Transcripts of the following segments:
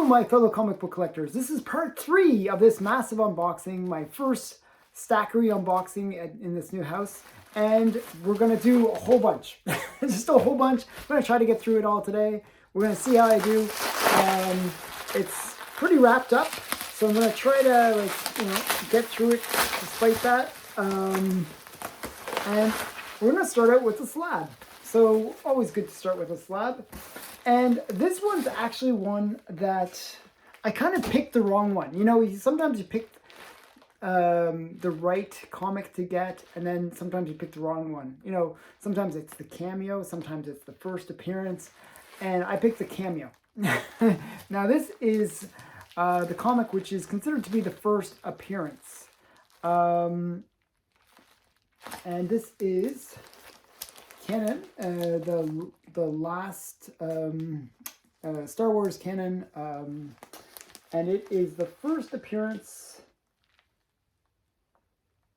my fellow comic book collectors. This is part 3 of this massive unboxing, my first Stackry unboxing in this new house. And we're going to do a whole bunch. Just a whole bunch. I'm going to try to get through it all today. We're going to see how I do. It's pretty wrapped up, so I'm going to try to get through it despite that. And we're going to start out with the slab. So always good to start with a slab. And this one's actually one that I kind of picked the wrong one. You know, sometimes you pick the right comic to get, and then sometimes you pick the wrong one. You know, sometimes it's the cameo, sometimes it's the first appearance, and I picked the cameo. Now this is the comic which is considered to be the first appearance. And this is Kanan, the last Star Wars canon, and it is the first appearance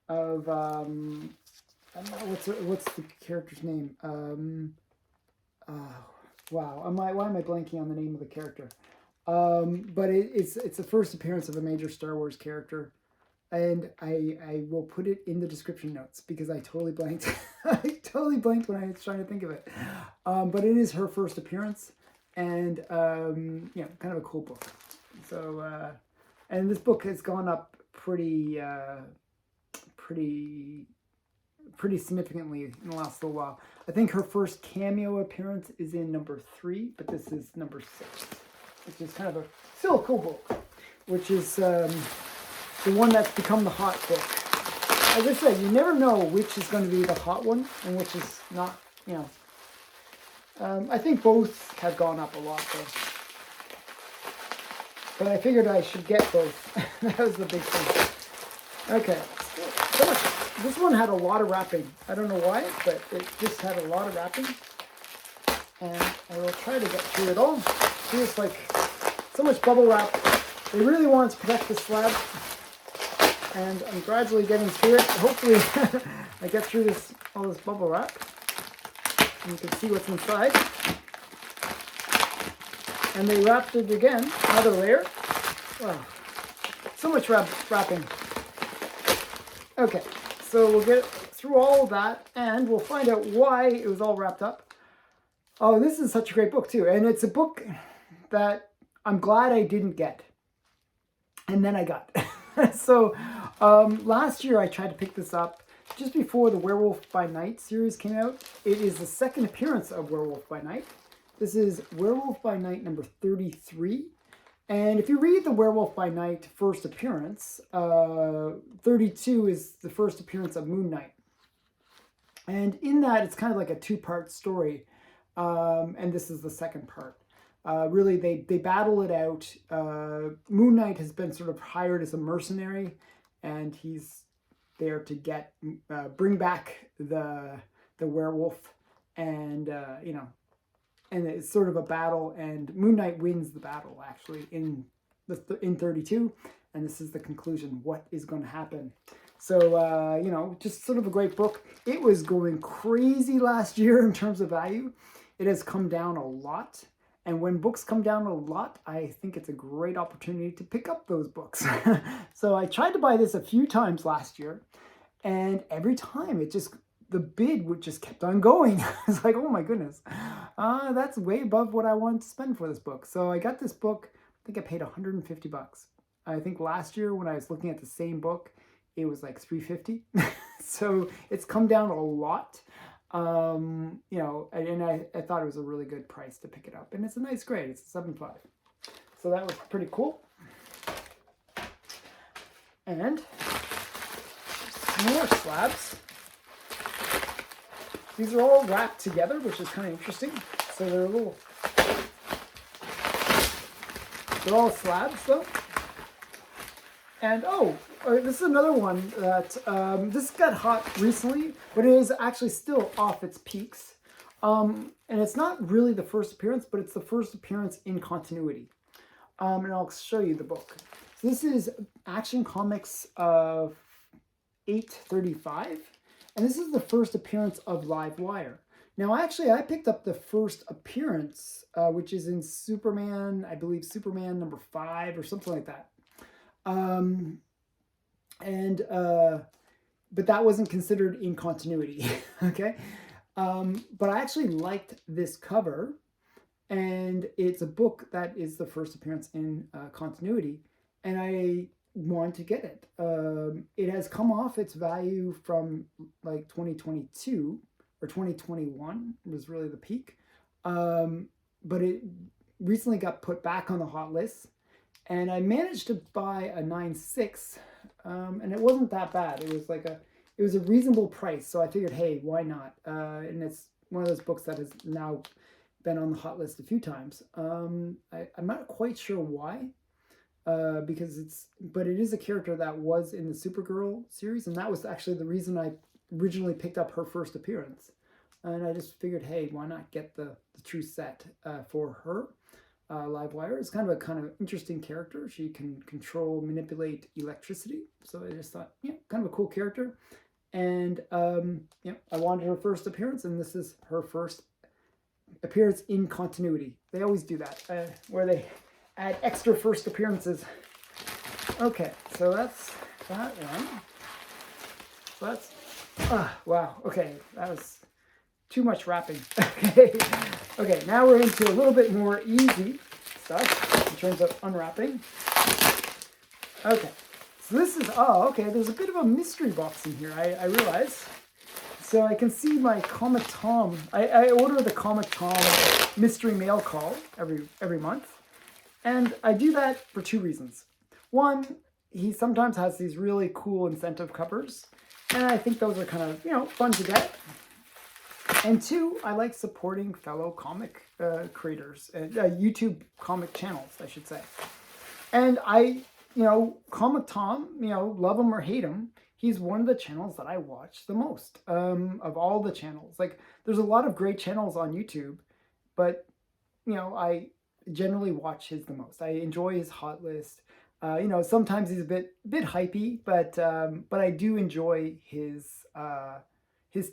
of I don't know what's the character's name. Wow, why am I blanking on the name of the character? But it's the first appearance of a major Star Wars character. And I will put it in the description notes because I totally blanked. I totally blanked when I was trying to think of it. But it is her first appearance, and yeah, kind of a cool book. So, and this book has gone up pretty significantly in the last little while. I think her first cameo appearance is in number 3, but this is number 6, which is kind of still a cool book, which is the one that's become the hot book. As I said, you never know which is going to be the hot one and which is not, you know. I think both have gone up a lot, though. But I figured I should get both. That was the big thing. Okay. This one had a lot of wrapping. I don't know why, but it just had a lot of wrapping. And I will try to get through it all. See, it's like so much bubble wrap. They really wanted to protect the slab. And I'm gradually getting through it. Hopefully I get through all this bubble wrap. And you can see what's inside. And they wrapped it again, another layer. Wow, so much wrapping. Okay, so we'll get through all of that and we'll find out why it was all wrapped up. Oh, this is such a great book too. And it's a book that I'm glad I didn't get. And then I got. So last year I tried to pick this up just before the Werewolf by Night series came out. It is the second appearance of Werewolf by Night. This is Werewolf by Night number 33. And if you read the Werewolf by Night first appearance, 32 is the first appearance of Moon Knight. And in that, it's kind of like a 2-part story. And this is the second part. Really, they battle it out. Moon Knight has been sort of hired as a mercenary, and he's there to bring back the werewolf, and and it's sort of a battle. And Moon Knight wins the battle actually in 32, and this is the conclusion. What is going to happen? So just sort of a great book. It was going crazy last year in terms of value. It has come down a lot. And when books come down a lot, I think it's a great opportunity to pick up those books. So I tried to buy this a few times last year, and every time the bid just kept on going. It's like, oh my goodness, that's way above what I wanted to spend for this book. So I got this book. I think I paid $150. I think last year when I was looking at the same book, it was like $350. So it's come down a lot. And I thought it was a really good price to pick it up, and it's a nice grade. It's a 7.5, so that was pretty cool. And some more slabs. These are all wrapped together, which is kind of interesting. So they're all slabs though. And this is another one that this got hot recently, but it is actually still off its peaks. And it's not really the first appearance, but it's the first appearance in continuity. And I'll show you the book. So this is Action Comics 835, and this is the first appearance of Live Wire. Now, actually, I picked up the first appearance, which is in Superman, I believe Superman number 5 or something like that. But that wasn't considered in continuity, okay? But I actually liked this cover, and it's a book that is the first appearance in continuity, and I wanted to get it. It has come off its value from like 2022 or 2021 was really the peak, but it recently got put back on the hot list, and I managed to buy a 9.6, and it wasn't that bad. It was a reasonable price, so I figured, hey, why not? And it's one of those books that has now been on the hot list a few times. I'm not quite sure why, but it is a character that was in the Supergirl series, and that was actually the reason I originally picked up her first appearance. And I just figured, hey, why not get the true set for her? Livewire is kind of interesting character. She can manipulate electricity. So I just thought, yeah, kind of a cool character. And I wanted her first appearance, and this is her first appearance in continuity. They always do that, where they add extra first appearances. Okay, so that's that one. So that's, wow, okay, that was too much wrapping. Okay, now we're into a little bit more easy stuff in terms of unwrapping. Okay, so this is, okay, there's a bit of a mystery box in here, I realize. So I can see my Comic Tom, I order the Comic Tom mystery mail call every month. And I do that for 2 reasons. One, he sometimes has these really cool incentive covers, and I think those are kind of, fun to get. And 2, I like supporting fellow comic creators, YouTube comic channels, I should say. And Comic Tom, love him or hate him, he's one of the channels that I watch the most of all the channels. Like, there's a lot of great channels on YouTube, but, I generally watch his the most. I enjoy his hot list. Sometimes he's a bit hypey, but I do enjoy his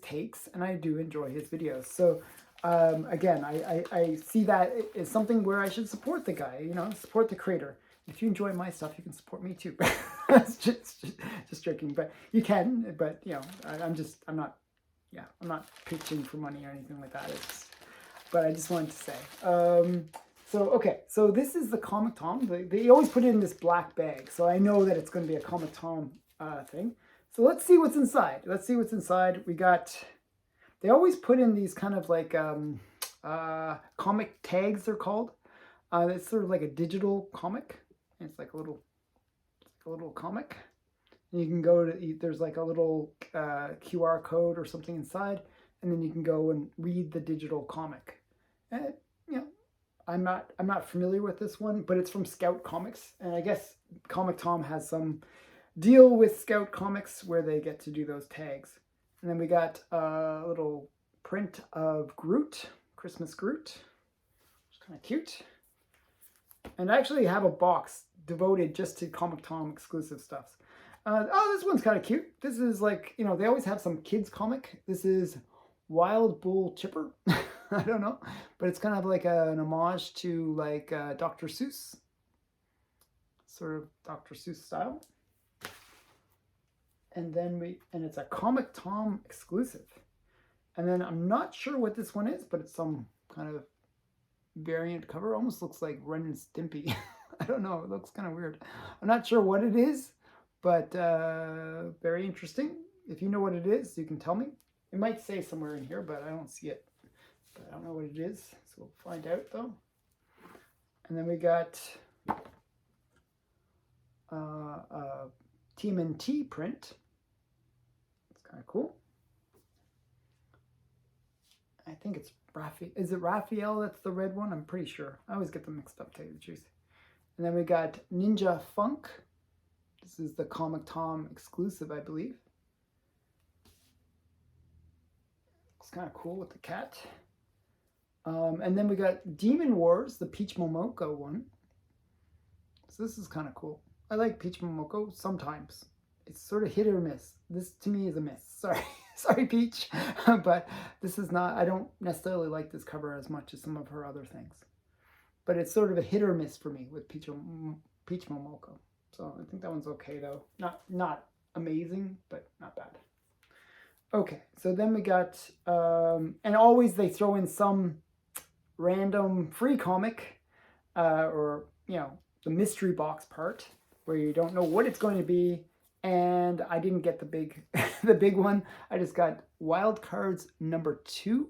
takes, and I do enjoy his videos. So again, I see that as something where I should support the guy, support the creator. If you enjoy my stuff, you can support me too. That's just joking, but you can. But I'm not pitching for money or anything like that. But I just wanted to say. So this is the Comic Tom. They always put it in this black bag, so I know that it's going to be a Comic Tom thing. So let's see what's inside. We got, they always put in these kind of like comic tags, they're called. It's sort of like a digital comic. It's like a little comic. And you can go to, there's like a little QR code or something inside, and then you can go and read the digital comic. And, I'm not familiar with this one, but it's from Scout Comics, and I guess Comic Tom has some deal with Scout Comics where they get to do those tags. And then we got a little print of Groot, Christmas Groot, which is kind of cute. And I actually have a box devoted just to Comic Tom exclusive stuff. This one's kind of cute. This is like, they always have some kids comic. This is Wild Bull Chipper. I don't know, but it's kind of like an homage to like Dr. Seuss, sort of Dr. Seuss style. And then it's a Comic Tom exclusive. And then I'm not sure what this one is, but it's some kind of variant cover. Almost looks like Ren and Stimpy. I don't know, it looks kind of weird. I'm not sure what it is, but very interesting. If you know what it is, you can tell me. It might say somewhere in here, but I don't see it. I don't know what it is, so we'll find out though. And then we got a TMNT print. It's kind of cool. I think it's Raphael. Is it Raphael that's the red one? I'm pretty sure. I always get them mixed up, to tell you the truth. And then we got Ninja Funk. This is the Comic Tom exclusive, I believe. Looks kind of cool with the cat. And then we got Demon Wars, the Peach Momoko one. So this is kind of cool. I like Peach Momoko sometimes. It's sort of hit or miss. This to me is a miss. Sorry. Sorry, Peach. But this is not, I don't necessarily like this cover as much as some of her other things. But it's sort of a hit or miss for me with Peach Momoko. So I think that one's okay though. Not amazing, but not bad. Okay, so then we got, and always they throw in some random free comic, or, you know, the mystery box part where you don't know what it's going to be. And I didn't get the big, the big one. I just got Wild Cards #2.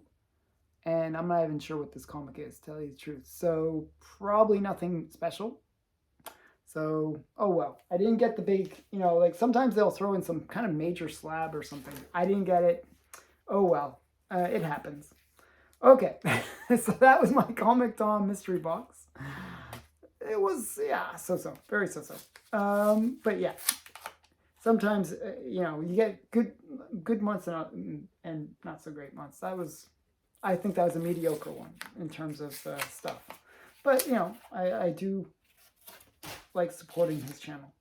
And I'm not even sure what this comic is, to tell you the truth. So probably nothing special. So, oh well. I didn't get the big, you know, like sometimes they'll throw in some kind of major slab or something. I didn't get it. Oh well. It happens. Okay. So that was my Comic Tom mystery box. It was, yeah, so-so. Very so-so. But yeah. Sometimes, you know, you get good months and not so great months. I think that was a mediocre one in terms of stuff. But, you know, I do like supporting his channel.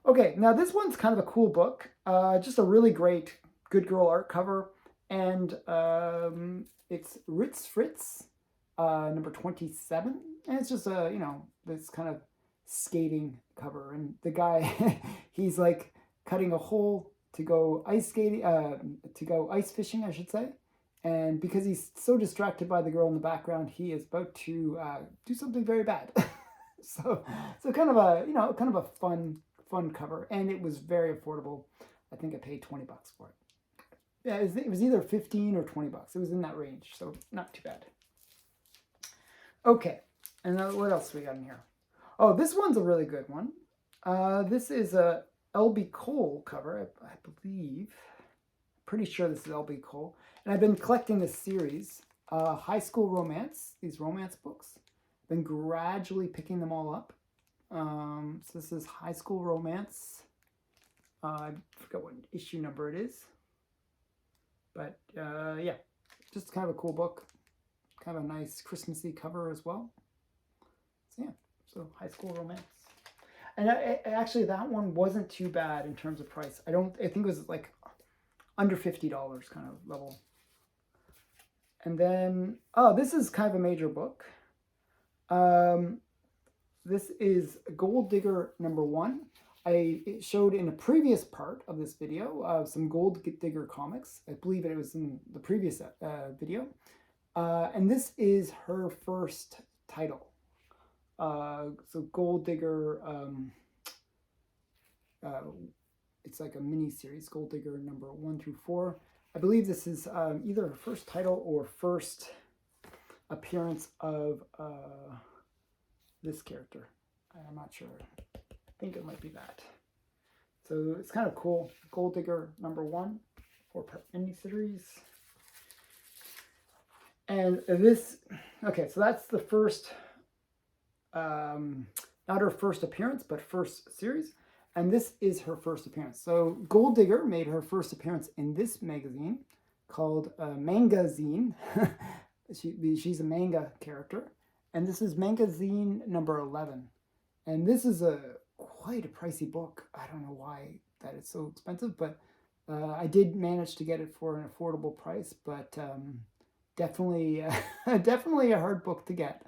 Okay, now this one's kind of a cool book. Just a really great Good Girl art cover. And it's Ritz Fritz, #27. And it's just a, you know, this kind of skating cover. And the guy, he's like cutting a hole to go ice skating, to go ice fishing, I should say. And because he's so distracted by the girl in the background, he is about to do something very bad. so kind of a, you know, kind of a fun cover, and it was very affordable. I think I paid $20 for it. Yeah, it was either 15 or $20. It was in that range, so not too bad. Okay, and what else we got in here? Oh, this one's a really good one. This is a L.B. Cole cover, I believe. Pretty sure this is L.B. Cole. And I've been collecting this series, High School Romance, these romance books. Been gradually picking them all up. So this is High School Romance. I forgot what issue number it is. But yeah, just kind of a cool book. Kind of a nice Christmassy cover as well. So yeah, so High School Romance. And actually that one wasn't too bad in terms of price. I think it was like under $50 kind of level. And then, oh, this is kind of a major book. This is Gold Digger #1. I showed in a previous part of this video some Gold Digger comics. I believe it was in the previous video. And this is her first title. So Gold Digger, it's like a mini series, Gold Digger #1 through 4. I believe this is either her first title or first appearance of this character. I'm not sure. I think it might be that. So it's kind of cool. Gold Digger #1, 4-part miniseries. And this, okay, so that's the first, not her first appearance, but first series. And this is her first appearance. So Gold Digger made her first appearance in this magazine called Mangazine. She's a manga character. And this is Mangazine #11. And this is quite a pricey book. I don't know why that it's so expensive, but I did manage to get it for an affordable price, but definitely, definitely a hard book to get.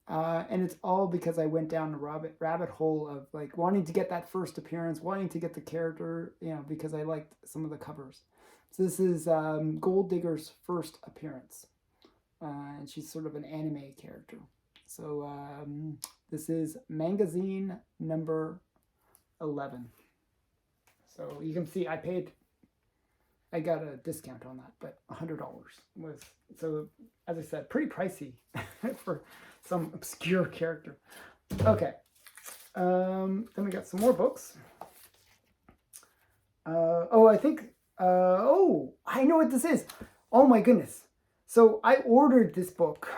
And it's all because I went down a rabbit hole of like wanting to get that first appearance, wanting to get the character, you know, because I liked some of the covers. So this is Gold Digger's first appearance. And she's sort of an anime character. So this is Magazine #11. So you can see I got a discount on that, but $100 was, so as I said, pretty pricey for some obscure character. Okay, then we got some more books. Oh, I think, oh, I know what this is. Oh my goodness. So I ordered this book.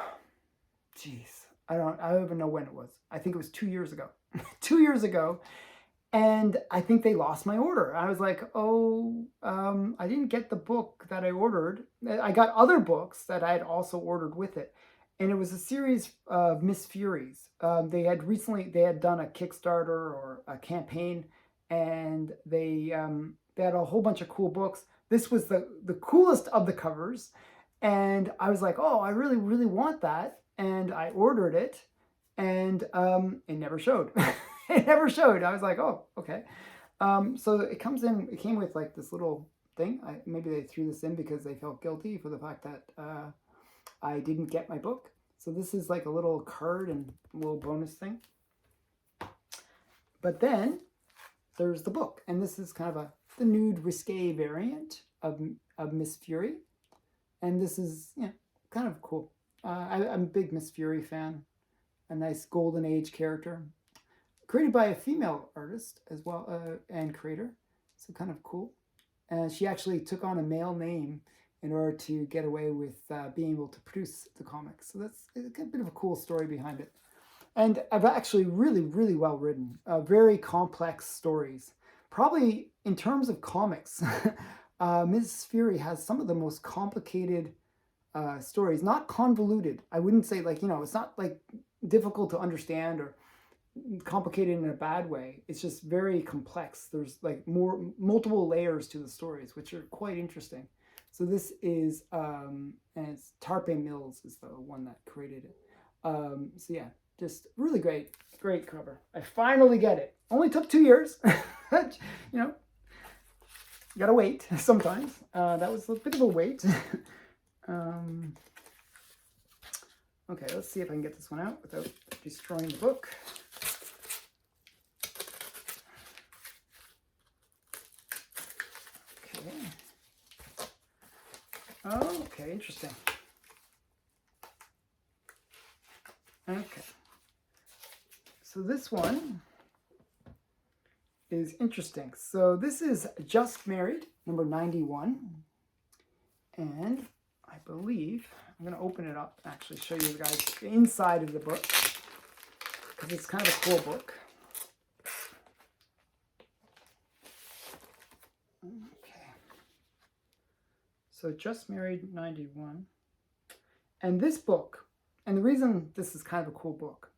Jeez, I don't even know when it was. I think it was 2 years ago. 2 years ago. And I think they lost my order. I was like, oh, I didn't get the book that I ordered. I got other books that I had also ordered with it. And it was a series of Miss Furies. They had done a Kickstarter or a campaign, and they had a whole bunch of cool books. this was the coolest of the covers. And I was like, oh, I really, really want that. And I ordered it, and it never showed. It never showed. I was like, oh, okay. So it came with like this little thing. Maybe they threw this in because they felt guilty for the fact that I didn't get my book. So this is like a little card and a little bonus thing. But then there's the book, and this is kind of the nude risque variant of Miss Fury, and this is kind of cool. I'm a big Miss Fury fan. A nice golden age character, created by a female artist as well and creator, so kind of cool. She actually took on a male name in order to get away with being able to produce the comics. So that's a bit of a cool story behind it. And I've actually really, really well written, very complex stories. Probably in terms of comics, Ms. Fury has some of the most complicated stories, not convoluted. I wouldn't say it's not like difficult to understand or complicated in a bad way. It's just very complex. There's like multiple layers to the stories, which are quite interesting. So this is, and it's Tarpe Mills is the one that created it. So yeah, just really great cover. I finally get it. Only took 2 years. You gotta wait sometimes. That was a bit of a wait. Okay, let's see if I can get this one out without destroying the book. Okay, interesting. Okay. So this one is interesting. So this is Just Married, number 91. And I believe, I'm going to open it up and actually show you guys the inside of the book, because it's kind of a cool book. Okay. So Just Married 91. And this book, and the reason this is kind of a cool book,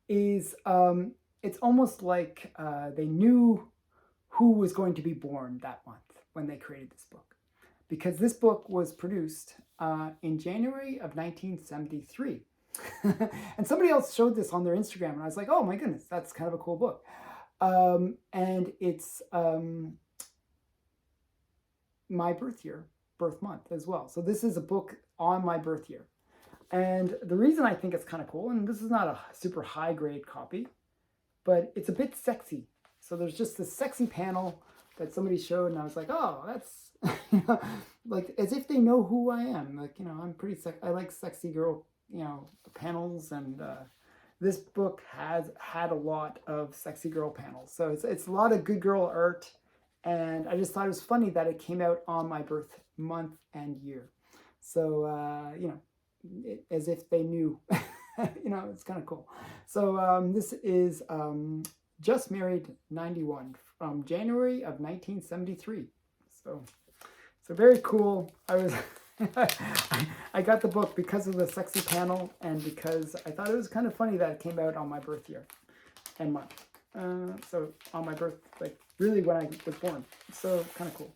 is it's almost like they knew who was going to be born that month when they created this book. Because this book was produced in January of 1973. And somebody else showed this on their Instagram, and I was like, oh my goodness, that's kind of a cool book. And it's my birth month as well. So this is a book on my birth year. And the reason I think it's kind of cool, and this is not a super high grade copy, but it's a bit sexy. So there's just this sexy panel that somebody showed, and I was like, oh, that's like as if they know who I am. Like, I'm pretty I like sexy girl, panels, and this book has had a lot of sexy girl panels. So it's a lot of good girl art, and I just thought it was funny that it came out on my birth month and year. So, as if they knew, it's kind of cool. So this is Just Married 91 from January of 1973. So very cool. I got the book because of the sexy panel, and because I thought it was kind of funny that it came out on my birth year and month. So on my birth, like really when I was born. So kind of cool.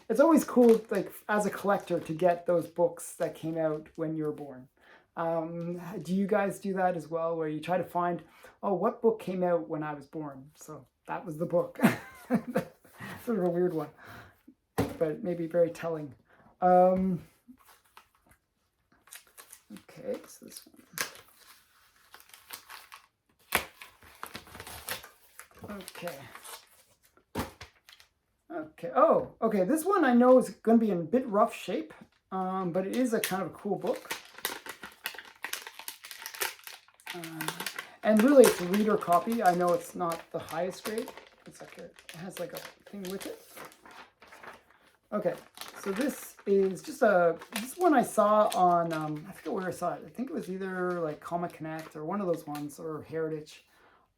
It's always cool, like as a collector, to get those books that came out when you were born. Do you guys do that as well, where you try to find, oh, what book came out when I was born? So that was the book. Sort of a weird one, but maybe very telling. Okay, so this one. Okay. Oh, okay. This one I know is going to be in a bit rough shape, but it is a kind of a cool book. And really, it's a reader copy. I know it's not the highest grade. It's like it has like a thing with it. Okay, so this is just this one I saw on I forget where I saw it. I think it was either like Comic Connect or one of those ones, or Heritage.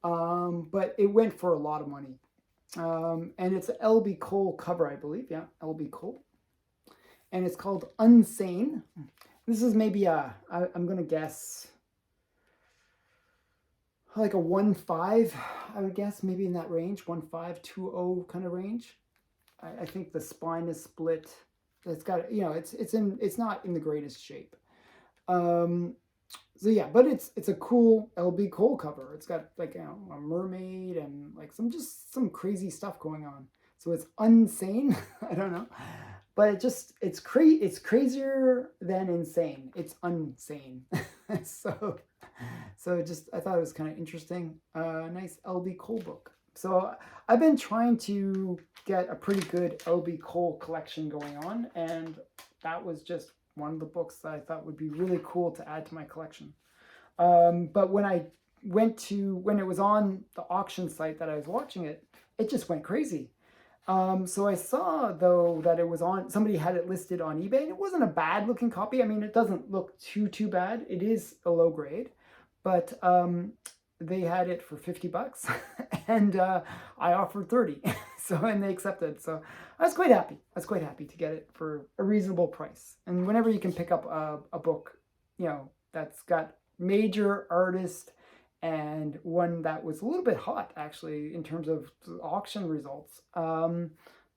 But it went for a lot of money. And it's an L.B. Cole cover, I believe. Yeah, L.B. Cole. And it's called Unsane. This is maybe I'm going to guess, like a 1.5, I would guess, maybe in that range, 1.5, 2.0 kind of range. I think the spine is split. It's got, you know, it's not in the greatest shape. So yeah, but it's a cool LB Cole cover. It's got like, you know, a mermaid and like some crazy stuff going on. So it's insane. I don't know, but it's crazier than insane. It's insane. so just I thought it was kind of interesting. Nice LB Cole book. So I've been trying to get a pretty good LB Cole collection going on, and that was just one of the books that I thought would be really cool to add to my collection. But when it was on the auction site that I was watching it, it just went crazy. So I saw though that it was on, somebody had it listed on eBay, and it wasn't a bad looking copy. I mean, it doesn't look too bad. It is a low grade, but they had it for $50 and I offered 30. So, and they accepted. So I was quite happy. I was quite happy to get it for a reasonable price. And whenever you can pick up a book, you know, that's got major artist and one that was a little bit hot actually in terms of auction results, you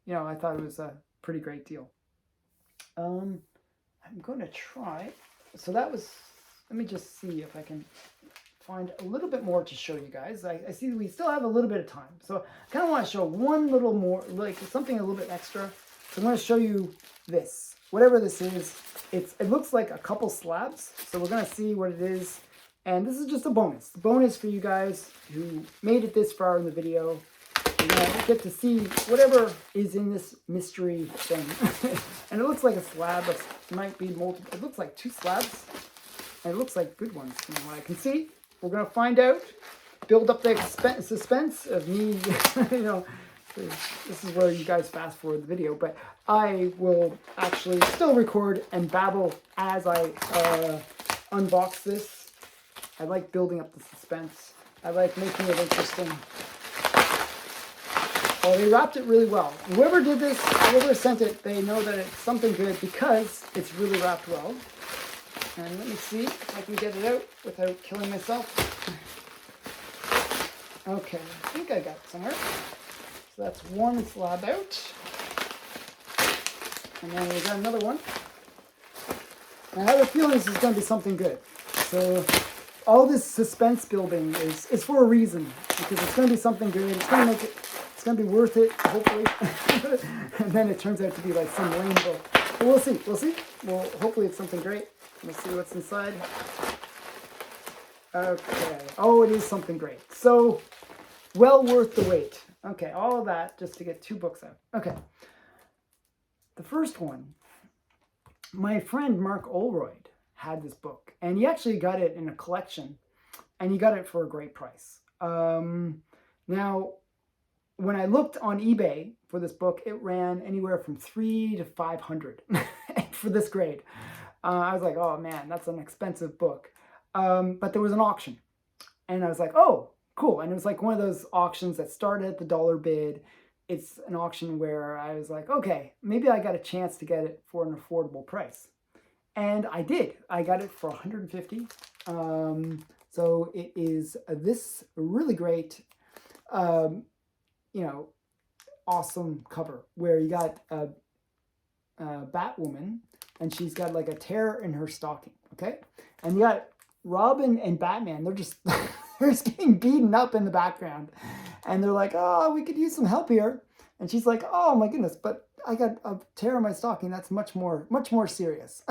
know, I thought it was a pretty great deal. I'm going to try. So that was, let me just see if I can find a little bit more to show you guys. I see we still have a little bit of time. So I kind of want to show one little more, like something a little bit extra. So I'm going to show you this. Whatever this is, it looks like a couple slabs. So we're going to see what it is. And this is just a bonus. The bonus for you guys who made it this far in the video. You're going to get to see whatever is in this mystery thing. And it looks like a slab. It might be multiple. It looks like 2 slabs. And it looks like good ones from what I can see. We're going to find out, build up the suspense of me, you know, this is where you guys fast forward the video, but I will actually still record and babble as I unbox this. I like building up the suspense. I like making it interesting. Well, they wrapped it really well. Whoever did this, whoever sent it, they know that it's something good because it's really wrapped well. And let me see if I can get it out without killing myself. Okay, I think I got it somewhere. So that's one slab out. And then we got another one. And I have a feeling this is going to be something good. So all this suspense building is for a reason. Because it's going to be something good. It's going to make it, it's going to be worth it, hopefully. And then it turns out to be like some lame book. But we'll see, we'll see. Well, hopefully it's something great. Let's see what's inside. Okay. Oh, it is something great. So, well worth the wait. Okay, all of that just to get 2 books out. Okay. The first one, my friend Mark Olroyd had this book, and he actually got it in a collection, and he got it for a great price. Now, when I looked on eBay for this book, it ran anywhere from $300 to $500 for this grade. I was like, oh man, that's an expensive book. But there was an auction. And I was like, oh, cool. And it was like one of those auctions that started at the dollar bid. It's an auction where I was like, okay, maybe I got a chance to get it for an affordable price. And I did. I got it for $150. So it is this really great, you know, awesome cover where you got a Batwoman. And she's got like a tear in her stocking, okay? And you got Robin and Batman. They're just getting beaten up in the background. And they're like, oh, we could use some help here. And she's like, oh my goodness, but I got a tear in my stocking. That's much more serious.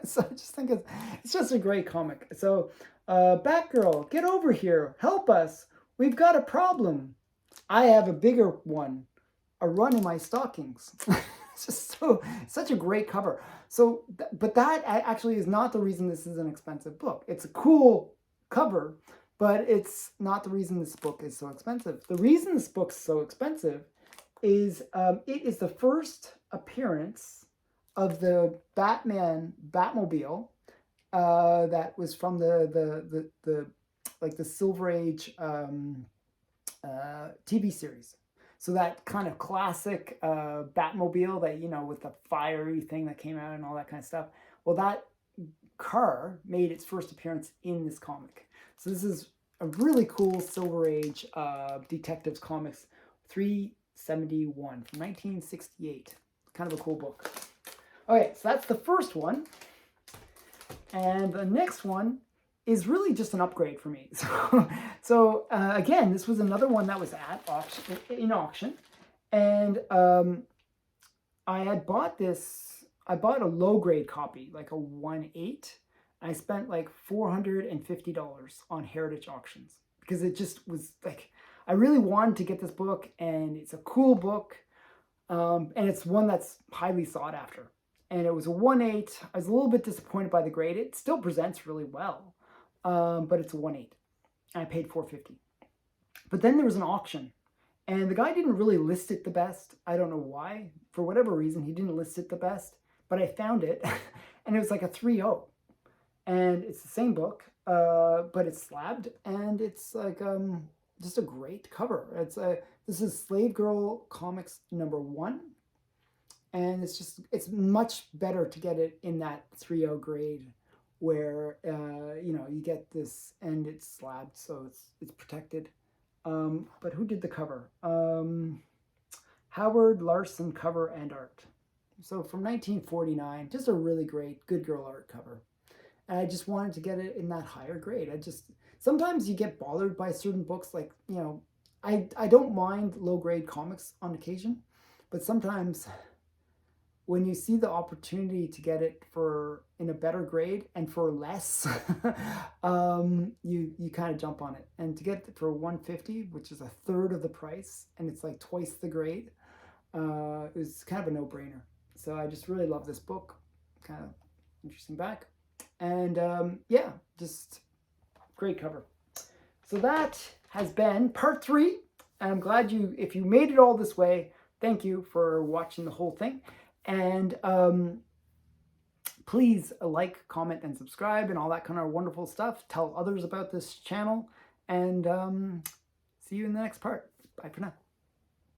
So I just think it's just a great comic. So Batgirl, get over here. Help us. We've got a problem. I have a bigger one. A run in my stockings. It's just such a great cover. So, but that actually is not the reason this is an expensive book. It's a cool cover, but it's not the reason this book is so expensive. The reason this book's so expensive is it is the first appearance of the Batmobile that was from the Silver Age TV series. So that kind of classic Batmobile that, you know, with the fiery thing that came out and all that kind of stuff. Well, that car made its first appearance in this comic. So this is a really cool Silver Age detectives comics. 3 71 from 1968. Kind of a cool book. Okay, so that's the first one. And the next one is really just an upgrade for me. So again, this was another one that was at auction, in auction. And I had bought this, I bought a low grade copy, like a 1/8. I spent like $450 on Heritage Auctions because it just was like, I really wanted to get this book, and it's a cool book. And it's one that's highly sought after. And it was a 1/8. I was a little bit disappointed by the grade. It still presents really well, but it's a 1/8. I paid $450. But then there was an auction, and the guy didn't really list it the best. I don't know why. For whatever reason, he didn't list it the best. But I found it, and it was like a 3.0. And it's the same book, but it's slabbed, and it's like just a great cover. This is Slave Girl Comics #1. And it's much better to get it in that 3.0 grade where, you get this, and it's slabbed, so it's protected. But who did the cover? Howard Larson cover and art. So from 1949, just a really great Good Girl art cover. And I just wanted to get it in that higher grade. Sometimes you get bothered by certain books, like, I don't mind low grade comics on occasion, but sometimes when you see the opportunity to get it in a better grade and for less, you kind of jump on it. And to get it for $150, which is a third of the price, and it's like twice the grade, it was kind of a no-brainer. So I just really love this book. Kind of interesting back. And yeah, just great cover. So that has been part 3. And I'm glad if you made it all this way, thank you for watching the whole thing. And please like, comment, and subscribe, and all that kind of wonderful stuff. Tell others about this channel, and see you in the next part. Bye for now.